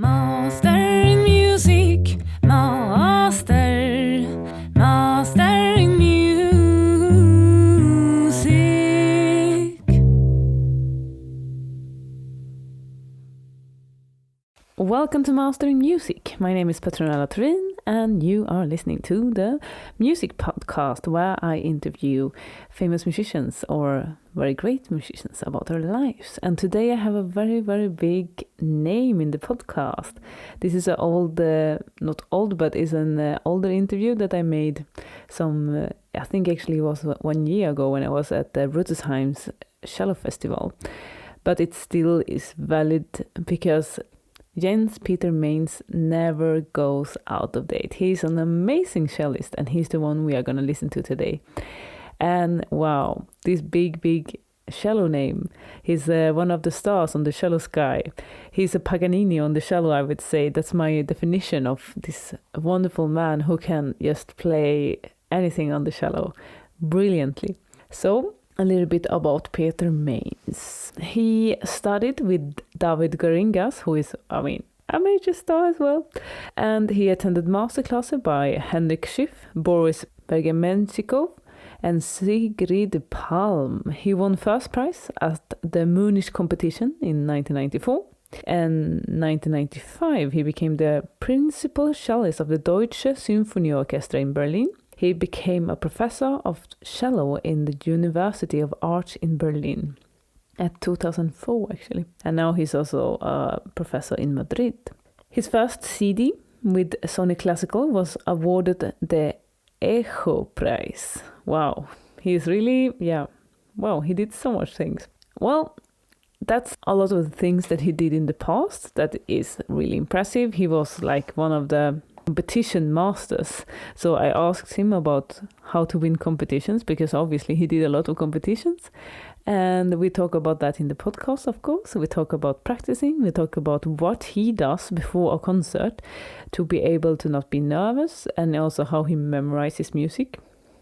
Mastering music, mastering music. Welcome to Mastering Music. My name is Petronella Turin and you are listening to the music podcast where I interview famous musicians or very great musicians about their lives. And today I have a very, very big name in the podcast. This is an old, not old, but is an older interview that I made I think actually it was 1 year ago when I was at the Rutesheim's cello festival. But it still is valid because Jens Peter Maintz never goes out of date. He's an amazing cellist and he's the one we are going to listen to today. And wow, this big cello name. He's one of the stars on the cello sky. He's a Paganini on the cello, I would say. That's my definition of this wonderful man who can just play anything on the cello brilliantly. So, a little bit about Peter Maintz. He studied with David Geringas, who is, a major star as well. And he attended masterclasses by Heinrich Schiff, Boris Pergamenschikow, and Siegfried. He won first prize at the Munich competition in 1994. And 1995, he became the principal cellist of the Deutsche Symphonie-Orchestra in Berlin. He became a professor of cello in the University of Arts in Berlin at 2004 actually. And now he's also a professor in Madrid. His first CD with Sony Classical was awarded the Echo Prize. Wow, he's really, he did so much things. Well, that's a lot of the things that he did in the past. That is really impressive. He was like one of the competition masters. So I asked him about how to win competitions because obviously he did a lot of competitions. And we talk about that in the podcast, of course. We talk about practicing. We talk about what he does before a concert to be able to not be nervous, and also how he memorizes music.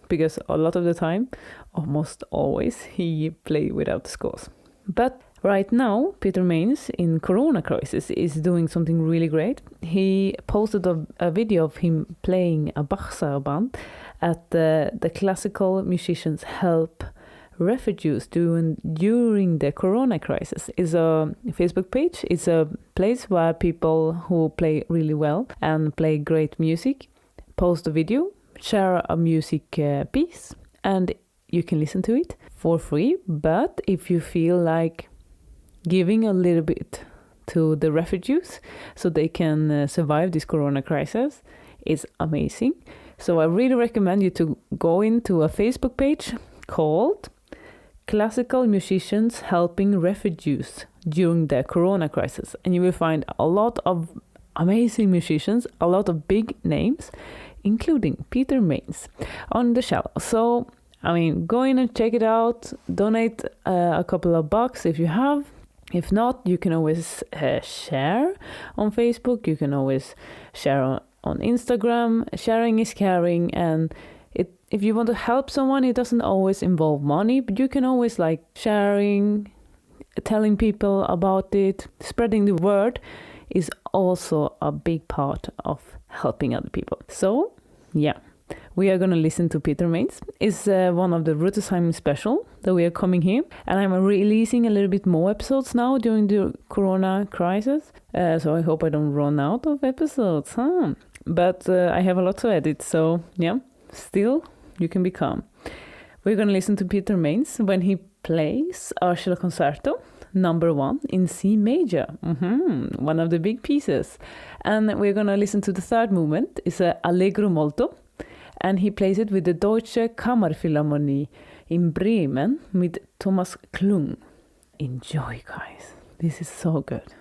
Because a lot of the time, almost always, he plays without the scores. But right now, Peter Maintz in Corona crisis is doing something really great. He posted a video of him playing a Bach saraband at the Classical Musicians Help Refugees during the Corona crisis. It's a Facebook page. It's a place where people who play really well and play great music post a video, share a music piece, and you can listen to it for free. But if you feel like giving a little bit to the refugees so they can survive this Corona crisis, is amazing. So I really recommend you to go into a Facebook page called Classical Musicians Helping Refugees During the Corona Crisis. And you will find a lot of amazing musicians, a lot of big names, including Peter Maintz on the cello. So, go in and check it out. Donate a couple of bucks if you have. If not, you can always share on Facebook. You can always share on Instagram. Sharing is caring. And if you want to help someone, it doesn't always involve money. But you can always sharing, telling people about it. Spreading the word is also a big part of helping other people. So, we are going to listen to Peter Maintz. It's one of the Rutesheim special that we are coming here. And I'm releasing a little bit more episodes now during the Corona crisis. So I hope I don't run out of episodes. But I have a lot to edit. So still, you can be calm. We're going to listen to Peter Maintz when he plays a cello concerto number 1 in C major. One of the big pieces. And we're going to listen to the third movement. It's a Allegro molto. And he plays it with the Deutsche Kammerphilharmonie in Bremen with Thomas Klung. Enjoy, guys. This is so good.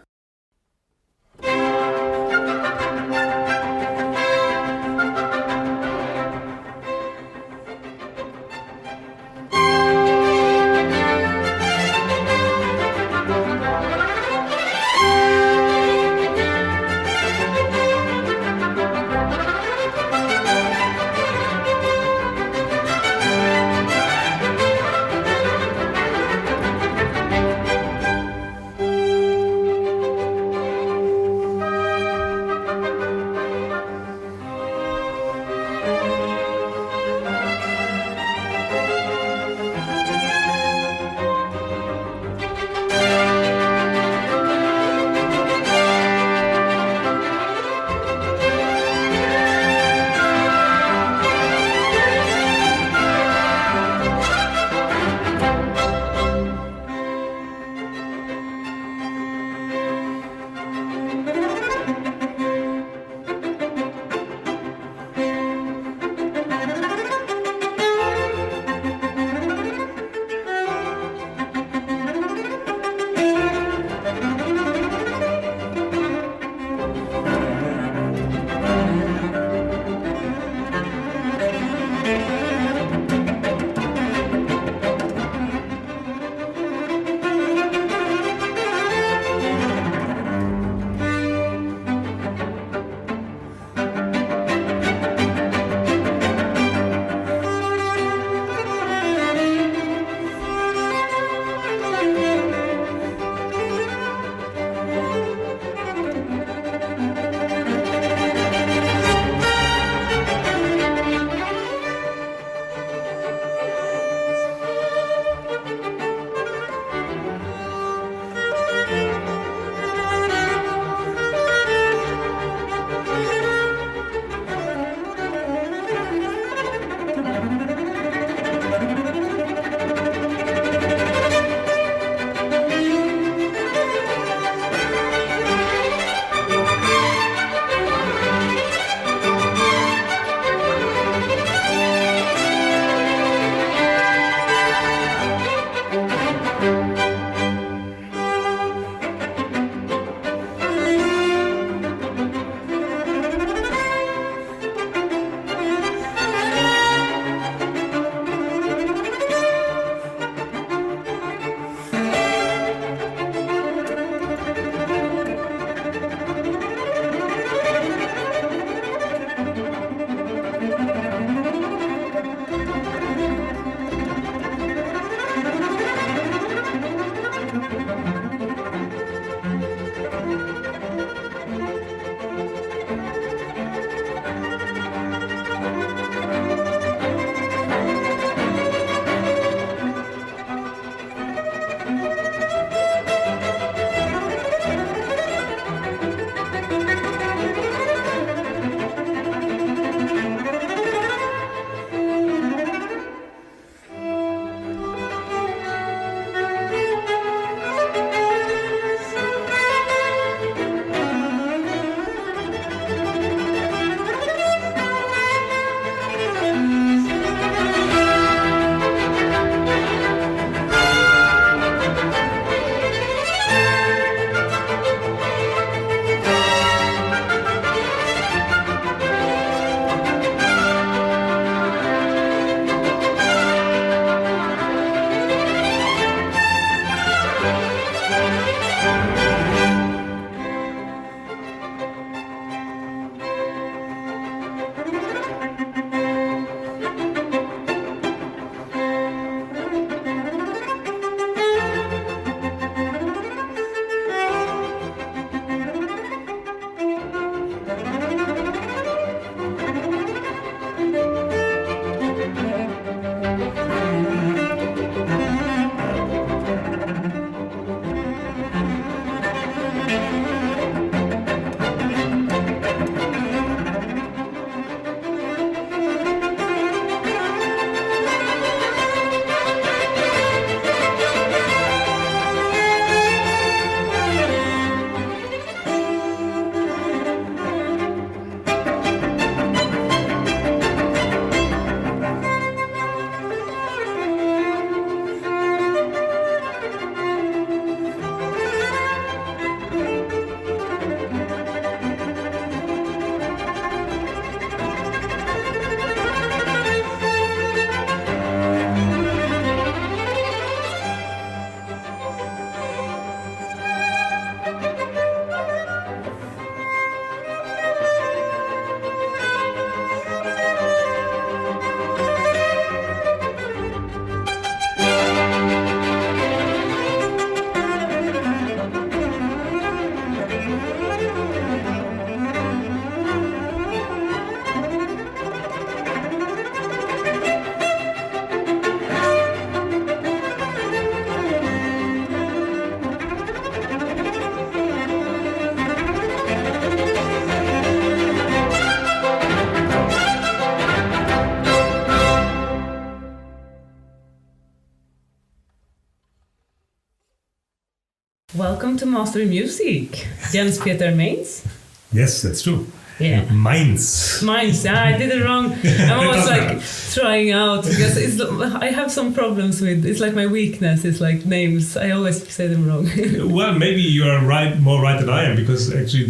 Welcome to Mastering Music, Jens Peter Maintz. Yes, that's true. Yeah. Mainz. I did it wrong. I'm always like trying out because I have some problems with. It's like my weakness. It's like names. I always say them wrong. Well, maybe you are more right than I am, because actually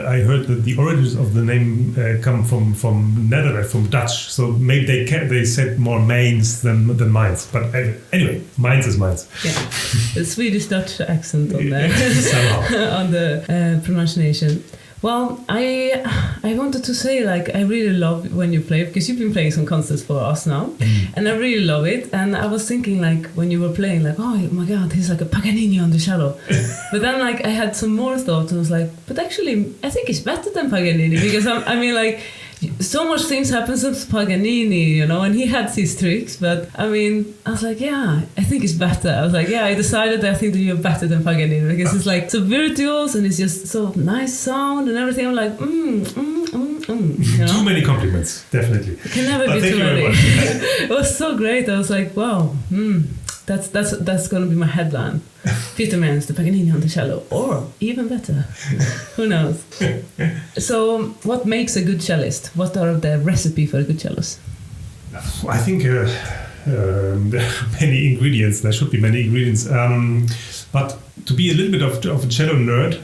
I heard that the origins of the name come from Netherlands, from Dutch. So maybe they said more Mainz than Mainz. But anyway, Mainz is Mainz. Yeah, the Swedish Dutch accent on there on the pronunciation. Well, I wanted to say, like, I really love when you play, because you've been playing some concerts for us now, and I really love it. And I was thinking, like, when you were playing, like, oh my God, he's like a Paganini on the cello. But then, like, I had some more thoughts, and I was like, but actually, I think he's better than Paganini, because I mean, like, so much things happen since Paganini, you know, and he had these tricks, but I mean, I was like, yeah, I think it's better. I was like, yeah, I decided I think that you're better than Paganini, because it's like so virtuous and it's just so nice sound and everything. I'm like, you know? Too many compliments, definitely. It can never be too many. It was so great. I was like, wow, that's going to be my headline. Peter Maintz, the Paganini on the cello, or even better, who knows? So, what makes a good cellist? What are the recipe for a good cellist? I think there are many ingredients. There should be many ingredients. But to be a little bit of a cello nerd,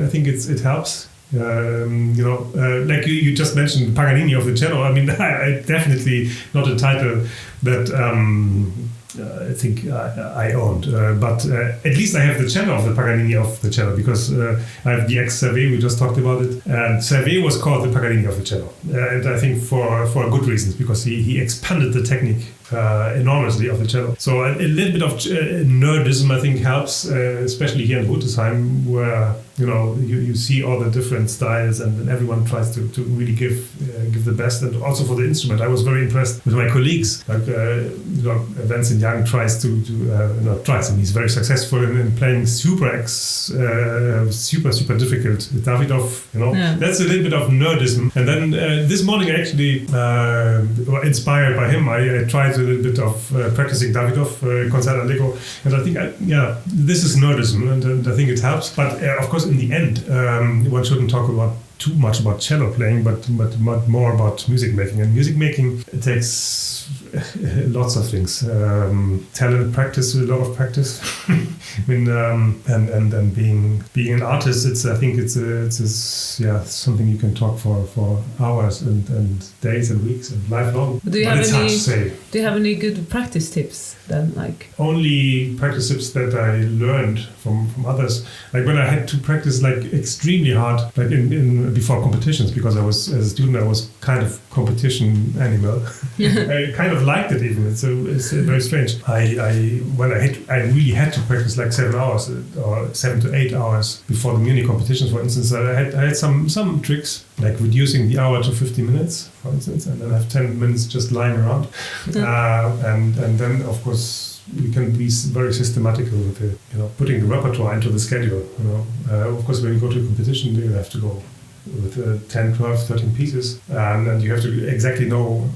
I think it helps. Like you just mentioned, Paganini of the cello. I mean, I definitely not a title that I think I owned, but at least I have the cello of the Paganini of the cello, because I have the ex-Servet, we just talked about it, and Servet was called the Paganini of the cello, and I think for good reasons, because he expanded the technique enormously of the cello. So a little bit of nerdism, I think, helps, especially here in Rutesheim, where you see all the different styles, and everyone tries to really give the best. And also for the instrument, I was very impressed with my colleagues. Like Vincent Young tries and he's very successful in playing super difficult Davidov. That's a little bit of nerdism. And then this morning, actually, inspired by him, I tried a little bit of practicing Davidov Concert Allegro, and I think this is nerdism, and I think it helps. But of course, in the end, one shouldn't talk too much about cello playing, but more about music making. And music making, it takes lots of things. Talent, practice, a lot of practice. I mean, and being an artist, I think it's something you can talk for hours and days and weeks and lifelong. Do you have any good practice tips then? Like, only practice tips that I learned from others. Like when I had to practice like extremely hard, like in before competitions, because as a student I was kind of competition animal. I kind of liked it even. It's very strange. I really had to practice like 7 hours or 7 to 8 hours before the Munich competitions, for instance. I had some tricks, like reducing the hour to 50 minutes, for instance, and then have 10 minutes just lying around. And then of course we can be very systematical with putting the repertoire into the schedule. Of course, when you go to a competition, you have to go with 10, 12, 13 pieces, and you have to exactly know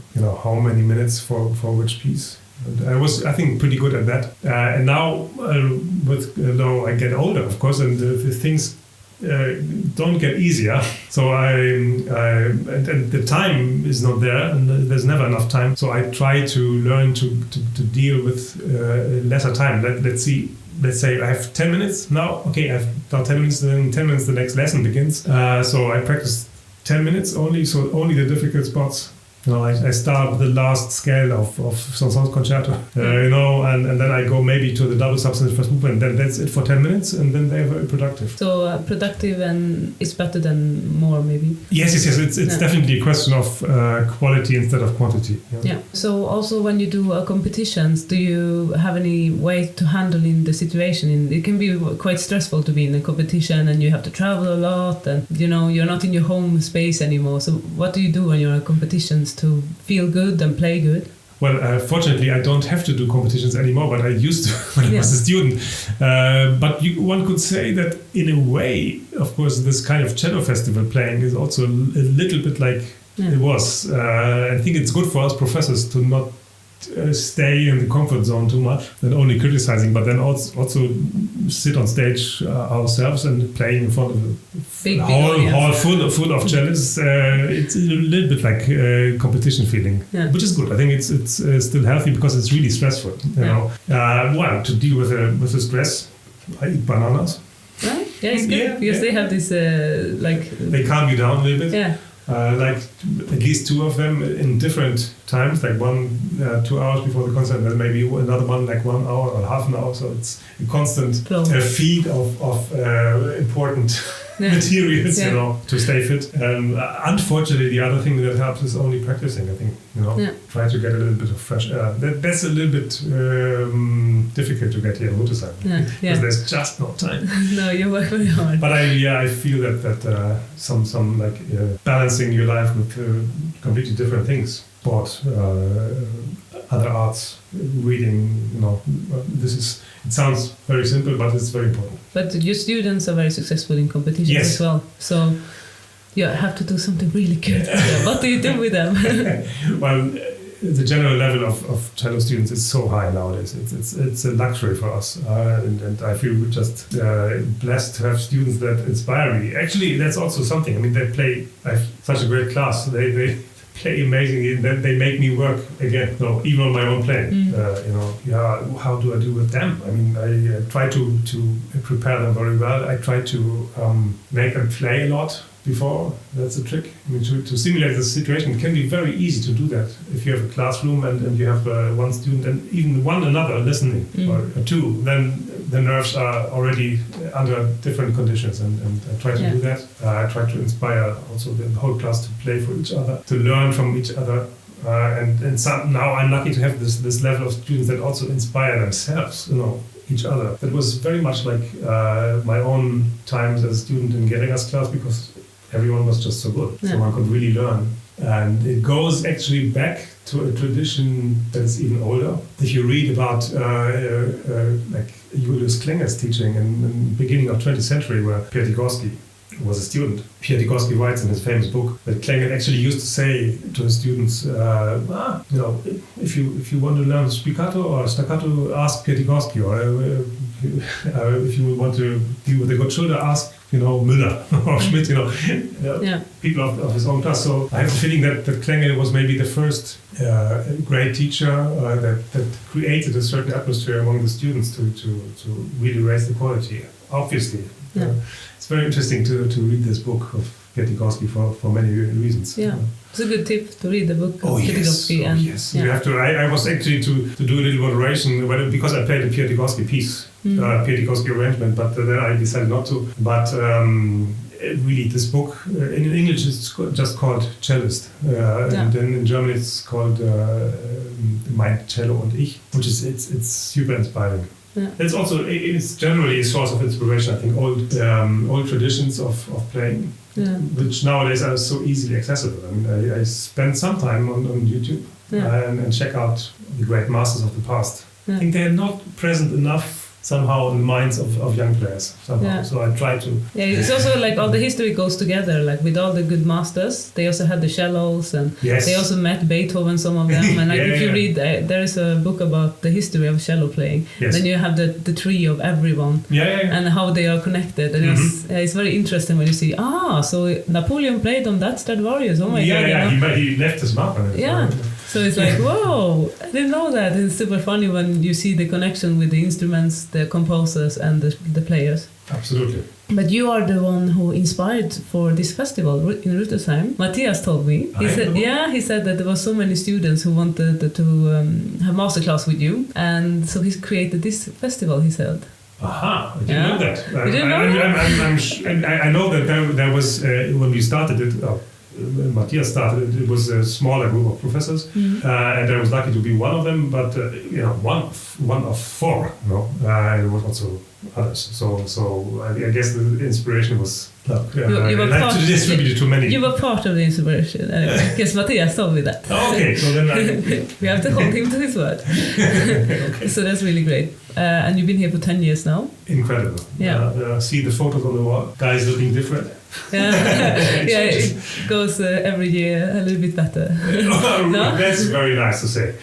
how many minutes for which piece. And I was, I think, pretty good at that. And now, though I get older, of course, and the things don't get easier. So and the time is not there, and there's never enough time. So I try to learn to deal with lesser time. Let's say I have 10 minutes now. Okay, I've done 10 minutes, then 10 minutes the next lesson begins. So I practice 10 minutes only, so only the difficult spots. I start with the last scale of Saint-Saëns concerto, and then I go maybe to the double substantive first movement, and then that's it for 10 minutes, and then they're very productive. So productive and is better than more, maybe? Yes. It's definitely a question of quality instead of quantity. Yeah. So also when you do competitions, do you have any way to handle in the situation? It can be quite stressful to be in a competition, and you have to travel a lot, and you're not in your home space anymore. So what do you do when you're in competitions to feel good and play good? Well, fortunately, I don't have to do competitions anymore, but I used to when I was a student. But one could say that in a way, of course, this kind of cello festival playing is also a little bit like it was. I think it's good for us professors to not stay in the comfort zone too much and only criticizing, but then also sit on stage ourselves and playing in front of a hall full of cellists. It's a little bit like competition feeling, which is good. I think it's still healthy because it's really stressful. You know, well, to deal with the stress, I eat bananas. Right? Yeah, it's good because they have this they calm you down a little bit. Yeah. Like at least 2 of them in different times, like one 2 hours before the concert, and then maybe another one like 1 hour or half an hour. So it's a constant feed of important materials, you know, to stay fit. Unfortunately, the other thing that helps is only practicing. I think, you know, try to get a little bit of fresh air. That's a little bit difficult to get here in Rutesheim because there's just no time. No, you work very hard. But I feel that some like balancing your life with completely different things, sport, other arts, reading, you know, it sounds very simple, but it's very important. But your students are very successful in competitions as well. So you have to do something really good. What do you do with them? Well, the general level of cello students is so high nowadays. It's a luxury for us, and I feel just blessed to have students that inspire me. Actually, that's also something. I mean, I have such a great class. They play amazingly, and then they make me work again. No, even on my own playing. You know, how do I do with them? I mean, I try to prepare them very well. I try to make them play a lot before. That's a trick. I mean, to simulate the situation, it can be very easy to do that. If you have a classroom and you have one student and even one another listening or 2, then the nerves are already under different conditions, and I try to do that. I try to inspire also the whole class to play for each other, to learn from each other. Now I'm lucky to have this level of students that also inspire themselves, you know, each other. That was very much like my own times as a student in Geringas class, because everyone was just so good. So one could really learn. And it goes actually back to a tradition that's even older. If you read about like Julius Klenger's teaching in the beginning of 20th century, where Piatigorsky was a student, Piatigorsky writes in his famous book that Klenger actually used to say to his students, you know, if you want to learn spiccato or staccato, ask Piatigorsky, or if you want to deal with a good shoulder, ask, you know, Müller or Schmidt, you know, people of his own class. So I have a feeling that Klenger was maybe the first great teacher that created a certain atmosphere among the students to really raise the quality. Obviously, it's very interesting to read this book of Piatigorsky for many reasons. Yeah. It's a good tip to read the book of Piatigorsky. Yes. You have to. I was actually to do a little moderation because I played a Piatigorsky piece, Piatigorsky arrangement, but then I decided not to. But really, this book in English it's just called Cellist, and then in German it's called Mein Cello und Ich, which is it's super inspiring. Yeah. It's generally a source of inspiration. I think old traditions of playing, which nowadays are so easily accessible. I mean, I spend some time on YouTube and check out the great masters of the past. I think they're not present enough somehow in the minds of young players somehow. So I try to. Yeah, it's also like all the history goes together. Like with all the good masters, they also had the cellos, and they also met Beethoven, some of them. And like if you read, there is a book about the history of cello playing. Yes. Then you have the tree of everyone and how they are connected. And it's very interesting when you see, so Napoleon played on that Stradivarius. Oh my God! Yeah, he left his mark on it. Yeah. So it's like, whoa, I didn't know that. It's super funny when you see the connection with the instruments, the composers, and the players. Absolutely. But you are the one who inspired for this festival in Rutesheim. Matthias told me. He said that there were so many students who wanted to have masterclass with you. And so he created this festival, he said. Aha, I didn't know that. You didn't know that? I know that there was, when we started it, Matthias started, it was a smaller group of professors, and I was lucky to be one of them, but one of 4, you know, it was also others. So I guess the inspiration was to distribute it to many. You were part of the inspiration, because Matthias told me that. Okay, so then we have to hold him to his word. Okay. So that's really great. And you've been here for 10 years now. Incredible. Yeah. See the photos on the wall. Guys looking different. It goes every year a little bit better. No? That's very nice to say.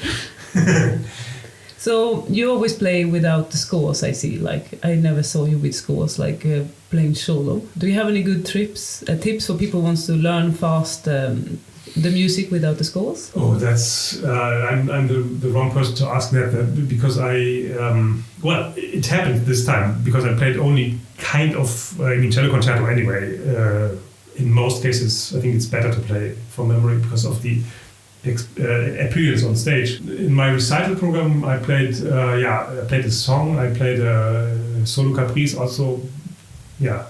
So you always play without the scores, I see. Like, I never saw you with scores, like playing solo. Do you have any good tips for people who wants to learn fast the music without the scores? Oh, that's I'm the wrong person to ask that because well, it happened this time because I played only kind of cello concerto anyway. In most cases, I think it's better to play from memory because of the appearance on stage. In my recital program, I played a song. I played a solo caprice also.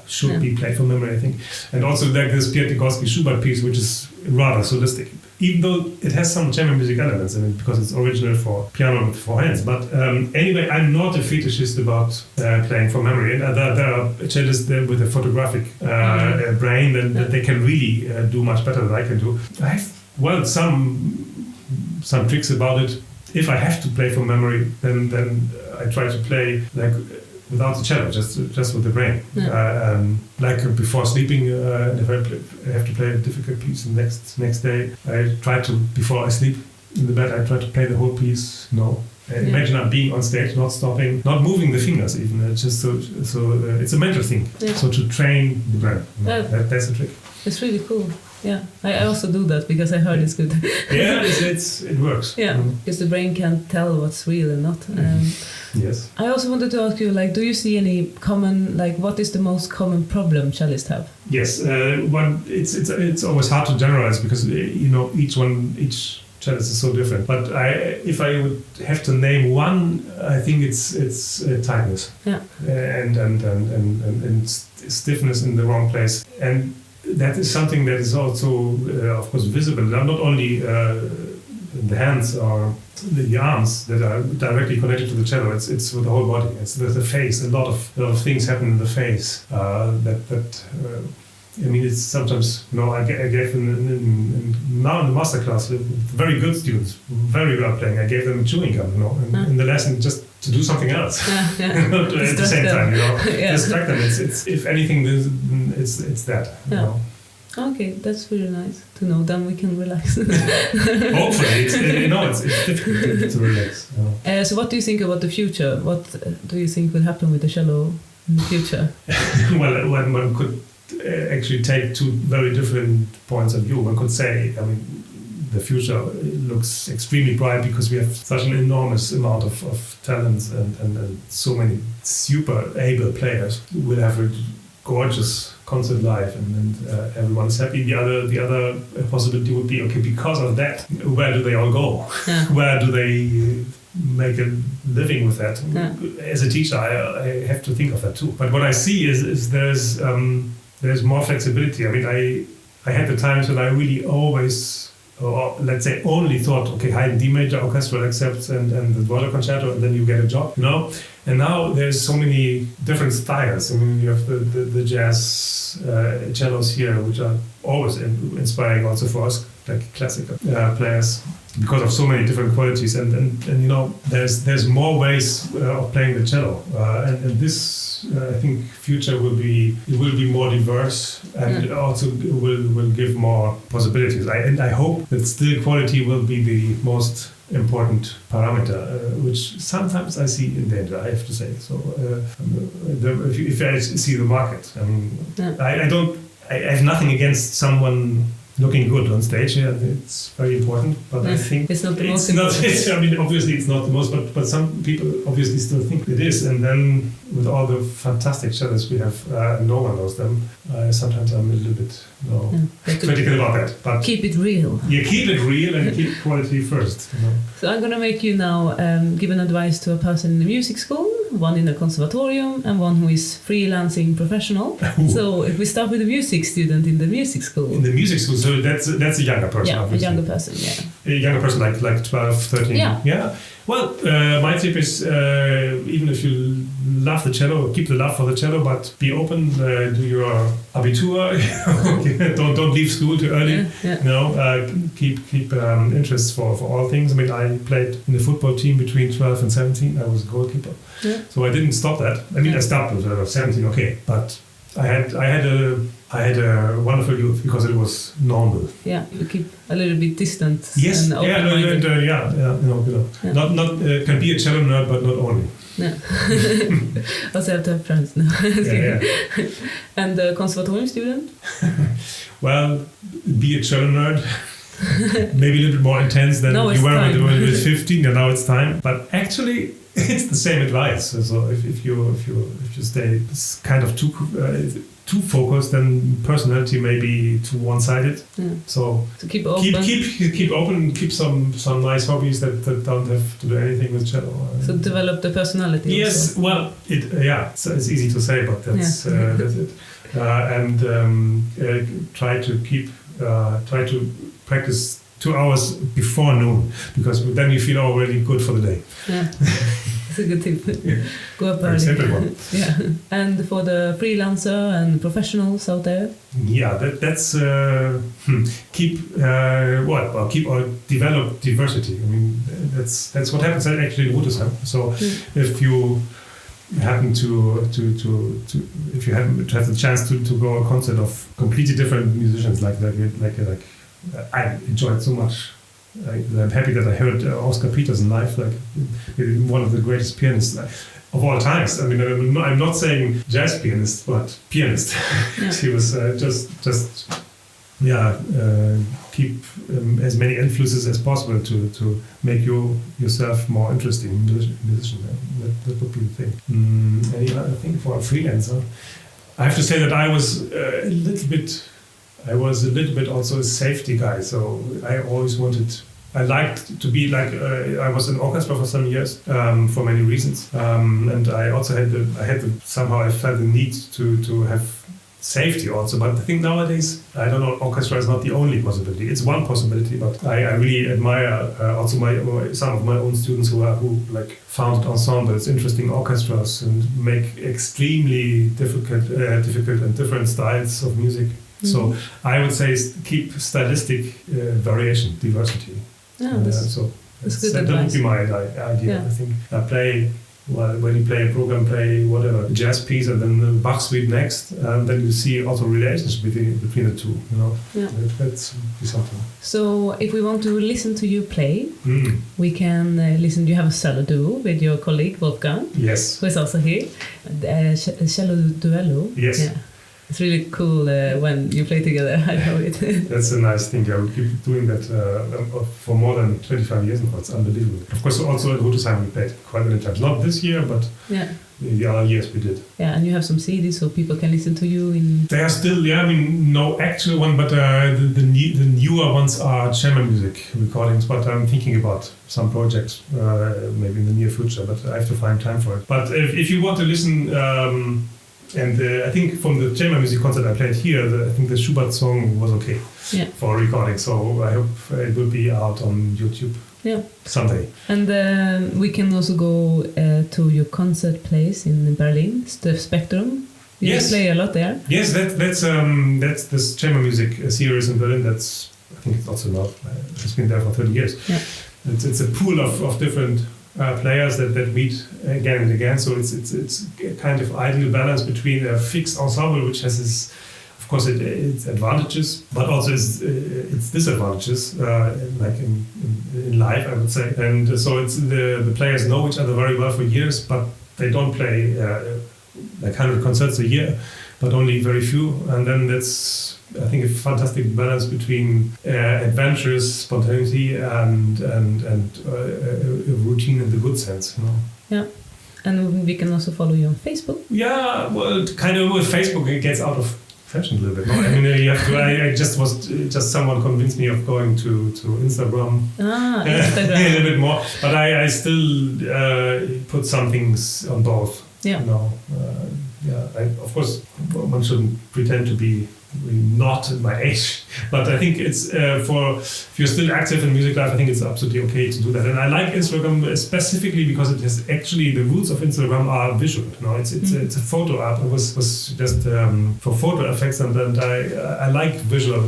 Should be played from memory, I think. And also like this Piotr Tchaikovsky Schubert piece, which is rather solistic, even though it has some chamber music elements in it because it's original for piano with four hands. But anyway, I'm not a fetishist about playing from memory. And there are cellists there with a photographic brain that they can really do much better than I can do. I have some tricks about it. If I have to play from memory, then I try to play like without the cello, just with the brain. Like before sleeping, if I have to play a difficult piece the next day, I try to, before I sleep in the bed, I try to play the whole piece. Imagine I'm being on stage, not stopping, not moving the fingers even. It's just so it's a mental thing. Yeah. So to train the brain, that's a trick. It's really cool. Yeah, I also do that because I heard it's good. Yeah, it works. Yeah, because the brain can't tell what's real and not. Yes. I also wanted to ask you, like, do you see any common, like, what is the most common problem cellists have? Yes, it's always hard to generalize because each cellist is so different. But if I would have to name one, I think it's tightness. Yeah. And stiffness in the wrong place. And that is something that is also, of course, visible. Not only the hands or the arms that are directly connected to the cello. It's with the whole body. It's with the face. A lot of things happen in the face. It's sometimes I gave them now in the masterclass very good students, very well playing. I gave them chewing gum, in the lesson just to do something else at the same time, distract them. It's if anything, it's that. Okay, that's really nice to know. Then we can relax. Hopefully, it's difficult to relax. So, what do you think about the future? What do you think will happen with the cello in the future? Well, one could actually take two very different points of view. One could say, the future looks extremely bright because we have such an enormous amount of talents and so many super able players. We'll have a gorgeous concert live and everyone's happy. The other possibility would be, okay, because of that, where do they all go? Yeah. Where do they make a living with that? Yeah. As a teacher, I have to think of that too. But what I see is there's more flexibility. I had the times when I really always, or let's say only thought, okay, Haydn D major orchestral accepts and the Dvorak concerto, and then you get a job, And now there's so many different styles. You have the jazz cellos here, which are always inspiring also for us, like classical players, because of so many different qualities. And there's more ways of playing the cello, and this. I think future will be more diverse and also will give more possibilities. I hope that still quality will be the most important parameter, which sometimes I see in danger, I have to say. So if I see the market, I have nothing against someone looking good on stage. Yeah, it's very important, but I think it's not the most important. Obviously it's not the most, but some people obviously still think it is. And then with all the fantastic cellists we have, no one knows them. Sometimes I'm a little bit critical about that. But keep it real. Yeah, keep it real and keep quality first. So I'm going to make you now give an advice to a person in the music school, one in the conservatorium, and one who is freelancing professional. So if we start with a music student in the music school. In the music school, so that's a younger person. Yeah, obviously. A younger person, yeah. A younger person like 12, 13. Yeah. Well, my tip is even if you love the cello, keep the love for the cello, but be open, do your Abitur, don't leave school too early. Keep interest for all things. I played in the football team between 12 and 17. I was a goalkeeper. Yeah. So I didn't stop that. I stopped at 17, okay, but I had a wonderful youth because it was normal. Yeah, you keep a little bit distant. Yes, and open-minded. Not can be a cello nerd, but not only. Yeah. Also have to have friends now. Yeah. And the conservatorium student? Well, be a cello nerd. Maybe a little bit more intense than you were when you were 15, and now it's time. But actually, it's the same advice. So if you stay kind of too focused, then personality may be too one-sided. Yeah. So keep open. Keep open. Keep some nice hobbies that don't have to do anything with cello. So develop the personality. Yes. Also. Well, it's easy to say, but that's it. And try to practice 2 hours before noon, because then you feel already good for the day. Yeah. That's a good tip. Yeah. Go up early. Simple one. Yeah. And for the freelancer and professionals out there? Yeah, that's keep or develop diversity. I mean, that's what happens actually in Rutesheim. So if you happen to if you have the chance to go a concert of completely different musicians like I enjoyed so much. I'm happy that I heard Oscar Peterson live, like one of the greatest pianists of all times. I mean, I'm not saying jazz pianist, but pianist. Yeah. He was keep as many influences as possible to make yourself more interesting musician. That would be the thing. Any other thing for a freelancer? I have to say that I was a little bit also a safety guy. So I liked to be like I was in orchestra for some years for many reasons, and I also somehow I felt the need to have safety also. But I think nowadays, I don't know, orchestra is not the only possibility. It's one possibility, but I really admire also some of my own students who like founded ensembles, interesting orchestras, and make extremely difficult and different styles of music. Mm-hmm. So I would say keep stylistic variation, diversity. Yeah, that's good advice. That would be my idea. Yeah. I think when you play a program, play whatever, a jazz piece and then the Bach suite next, and then you see also relationship between the two. That's something. So if we want to listen to you play, we can listen. You have a cello duo with your colleague Wolfgang. Yes. Who is also here. Cello duello. Yes. Yeah. It's really cool when you play together. I know it. That's a nice thing. Yeah, we keep doing that for more than 25 years now. It's unbelievable. Of course, also at Rutesheim we played quite many times. Not this year, but the other years we did. Yeah, and you have some CDs so people can listen to you in... They are still, no actual one, but the newer ones are chamber music recordings. But I'm thinking about some projects maybe in the near future, but I have to find time for it. But if you want to listen... And I think from the chamber music concert I played here, I think the Schubert song was okay for recording. So I hope it will be out on YouTube someday. And we can also go to your concert place in Berlin, the Spectrum. You play a lot there. Yes, that's this chamber music series in Berlin. I think it's also not. It's been there for 30 years. Yeah. It's a pool of different players that meet again and again, so it's a kind of ideal balance between a fixed ensemble, which has its advantages, but also its disadvantages, like in life, I would say. And so it's the players know each other very well for years, but they don't play like 100 concerts a year, but only very few. And then that's, I think, a fantastic balance between adventurous spontaneity and routine in the good sense. Yeah, and we can also follow you on Facebook. Yeah, well, kind of with Facebook it gets out of fashion a little bit. No? I mean, you have to. I just someone convinced me of going to Instagram. Instagram. A little bit more, but I still put some things on both. Yeah. Of course, one shouldn't pretend to be not at my age, but I think it's if you're still active in music life, I think it's absolutely okay to do that. And I like Instagram specifically because it has actually, the roots of Instagram are visual. It's a photo app. It was just for photo effects, and I like visual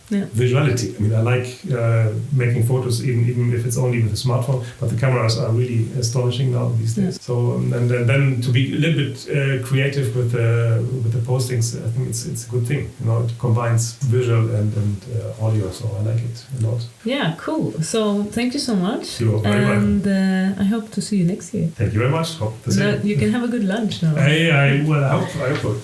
visuality. I mean, I like making photos, even if it's only with a smartphone. But the cameras are really astonishing now these days. So and then to be a little bit creative with the postings, I think it's a good thing. You know, it combines visual and audio. So I like it a lot. Yeah, cool. So thank you so much. You're very welcome. And I hope to see you next year. Thank you very much. Hope the same. You can have a good lunch now. I hope so.